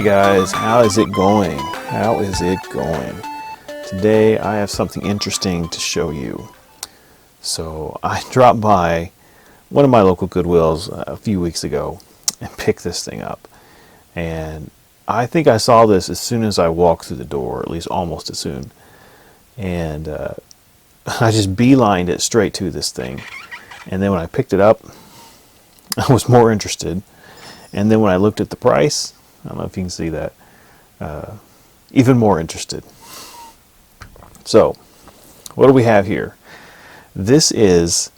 Hey guys, how is it going? How is it going? Today I have something interesting to show you. So I dropped by one of my local Goodwills a few weeks ago and picked this thing up. And I think I saw this as soon as I walked through the door, at least almost as soon. And I just beelined it straight to this thing. And then when I picked it up, I was more interested. And then when I looked at the price, I don't know if you can see that, even more interested. So, what do we have here? This is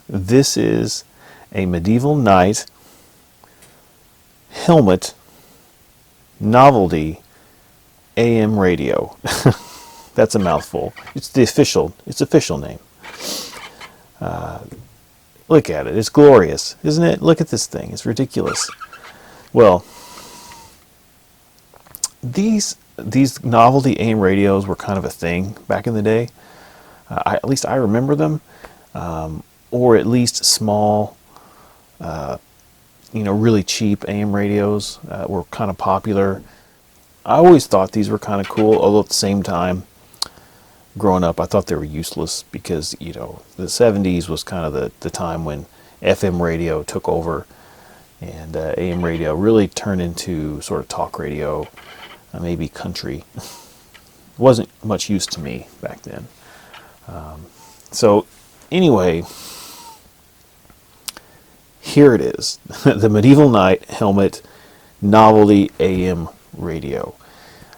this is a medieval knight helmet novelty AM radio. That's a mouthful. It's official name. Look at it. It's glorious, isn't it? Look at this thing. It's ridiculous. Well, these novelty AM radios were kind of a thing back in the day. At least I remember them, or at least small, really cheap AM radios were kind of popular. I always thought these were kind of cool, although at the same time, growing up, I thought they were useless because, the 70s was kind of the time when FM radio took over and AM radio really turned into sort of talk radio, maybe country. Wasn't much use to me back then. So anyway, here it is. The Medieval Knight Helmet Novelty AM Radio.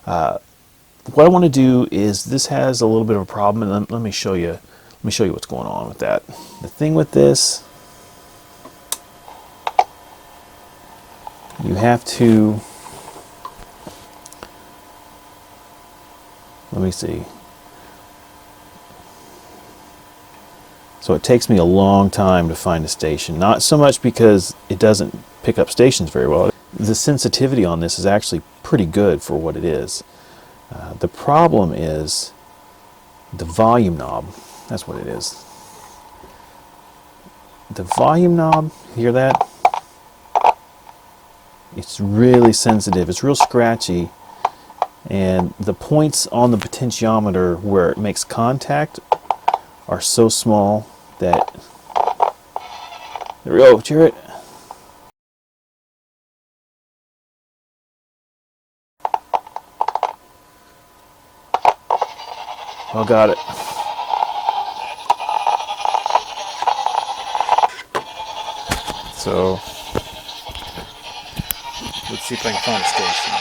What I want to do is, this has a little bit of a problem, and let me show you what's going on with that. The thing with this, you have to, let me see. So it takes me a long time to find a station. Not so much because it doesn't pick up stations very well. The sensitivity on this is actually pretty good for what it is. The problem is the volume knob. That's what it is. The volume knob, hear that? It's really sensitive. It's real scratchy. And the points on the potentiometer where it makes contact are so small that... There we go. Did you hear it? Oh, got it. So, let's see if I can find a station.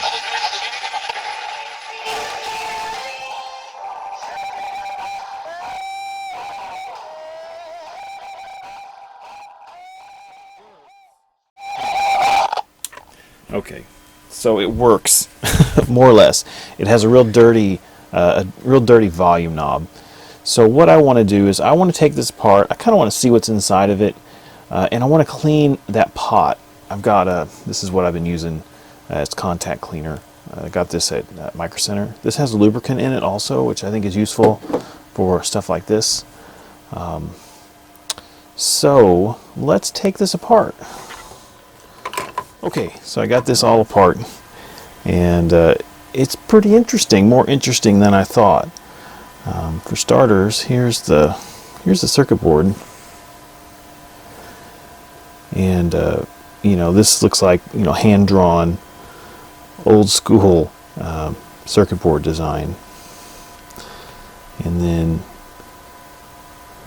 Okay, so it works, more or less. It has a real dirty volume knob. So what I want to do is I want to take this apart. I kind of want to see what's inside of it, and I want to clean that pot. I've got this is what I've been using as contact cleaner. I got this at Micro Center. This has lubricant in it also, which I think is useful for stuff like this. So let's take this apart. Okay, so I got this all apart, and it's pretty interesting, more interesting than I thought. For starters, here's the circuit board, and this looks like hand-drawn, old-school circuit board design. And then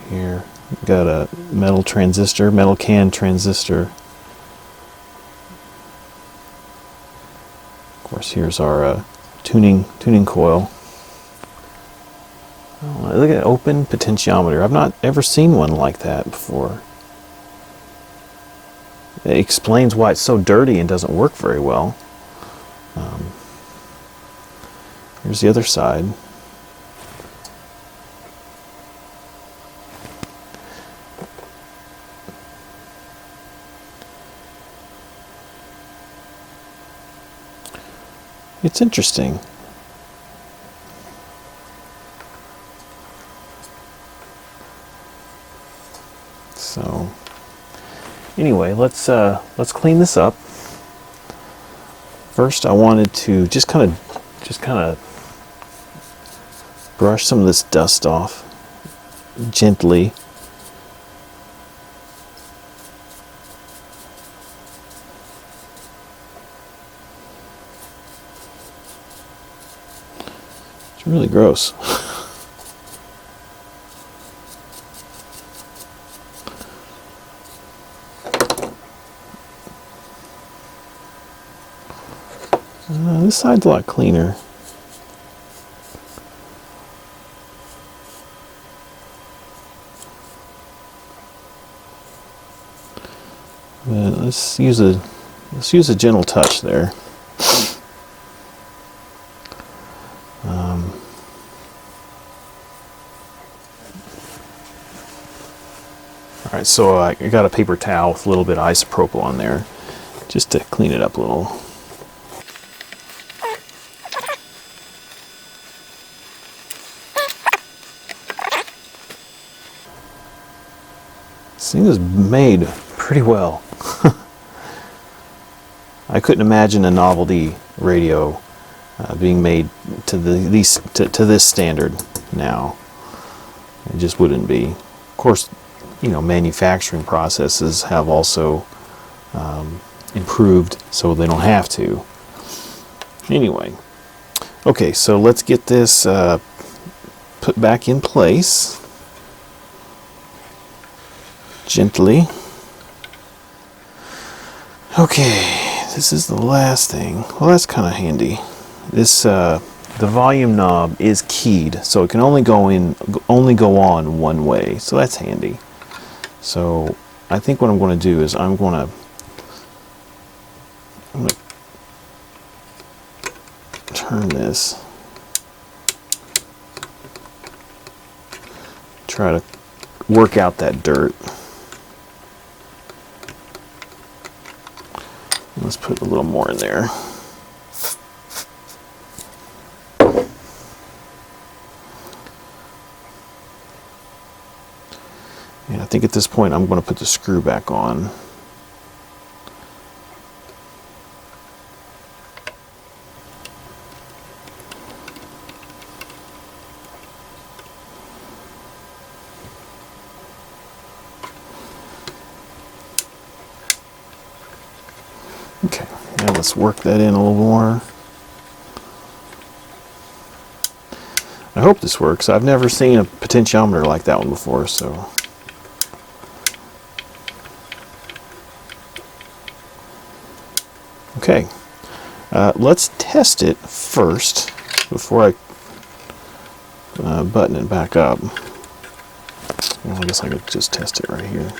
here we've got a metal can transistor. Of course, here's our tuning coil. Oh, look at open potentiometer. I've not ever seen one like that before. It explains why it's so dirty and doesn't work very well. Here's the other side. It's interesting. So anyway, let's clean this up. First, I wanted to just kind of brush some of this dust off gently. It's really gross. This side's a lot cleaner. But let's use a gentle touch there. All right, so I got a paper towel with a little bit of isopropyl on there, just to clean it up a little. This thing is made pretty well. I couldn't imagine a novelty radio being made to this standard now. It just wouldn't be. Of course, manufacturing processes have also improved, so they don't have to. Anyway, okay, so let's get this put back in place gently. Okay, this is the last thing. Well, that's kind of handy. This the volume knob is keyed, so it can only go on one way. So that's handy. So I think what I'm going to do is I'm going to turn this. Try to work out that dirt. Let's put a little more in there. And I think at this point I'm going to put the screw back on. Okay, now let's work that in a little more. I hope this works. I've never seen a potentiometer like that one before, so. Okay, let's test it first before I button it back up. Well, I guess I could just test it right here.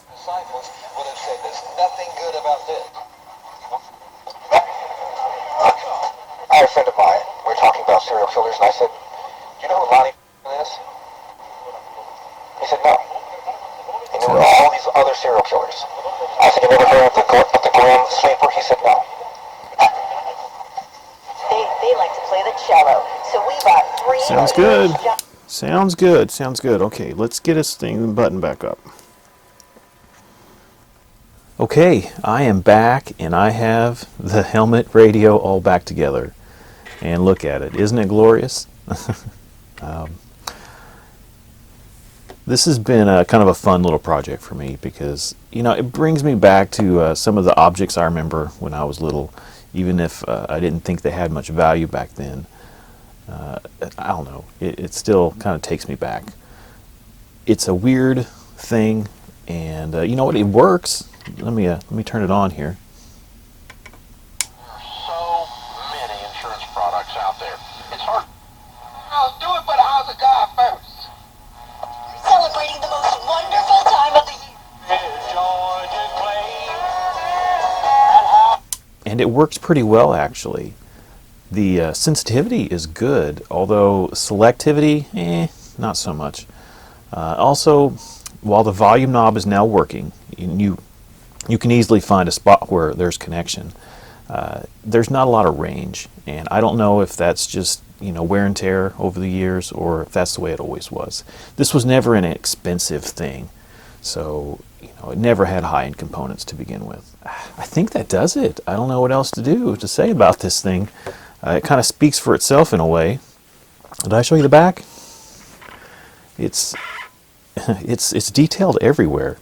Disciples would have said there's nothing good about this. I had a friend of mine, we were talking about serial killers, and I said, do you know who Lonnie is? He said, no. He knew all these other serial killers. I said, you never heard of the Glen Sleeper? He said, no. They like to play the cello, so we bought 3. Sounds good. Sounds good. Sounds good. Okay, let's get this thing button back up. Okay, I am back and I have the helmet radio all back together. And look at it. Isn't it glorious? This has been a kind of a fun little project for me because, it brings me back to some of the objects I remember when I was little, even if I didn't think they had much value back then. I don't know. It still kind of takes me back. It's a weird thing, and you know what? It works. Let me turn it on here. There are so many insurance products out there. It's hard. I'll do it, but how's the guy first? Celebrating the most wonderful time of the year. And it works pretty well, actually. The sensitivity is good, although selectivity, not so much. Also, while the volume knob is now working, you can easily find a spot where there's connection. There's not a lot of range, and I don't know if that's just wear and tear over the years, or if that's the way it always was. This was never an expensive thing, so it never had high-end components to begin with. I think that does it. I don't know what else to say about this thing. It kind of speaks for itself in a way. Did I show you the back? It's detailed everywhere.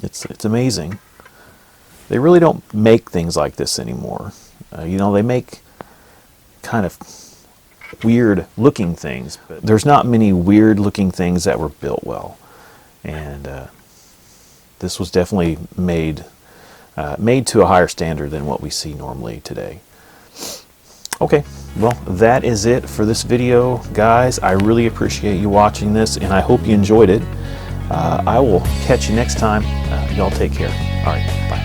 It's amazing. They really don't make things like this anymore. They make kind of weird looking things, but there's not many weird looking things that were built well. And this was definitely made to a higher standard than what we see normally today. Okay, well, that is it for this video, guys. I really appreciate you watching this, and I hope you enjoyed it. I will catch you next time. Y'all take care. All right, bye.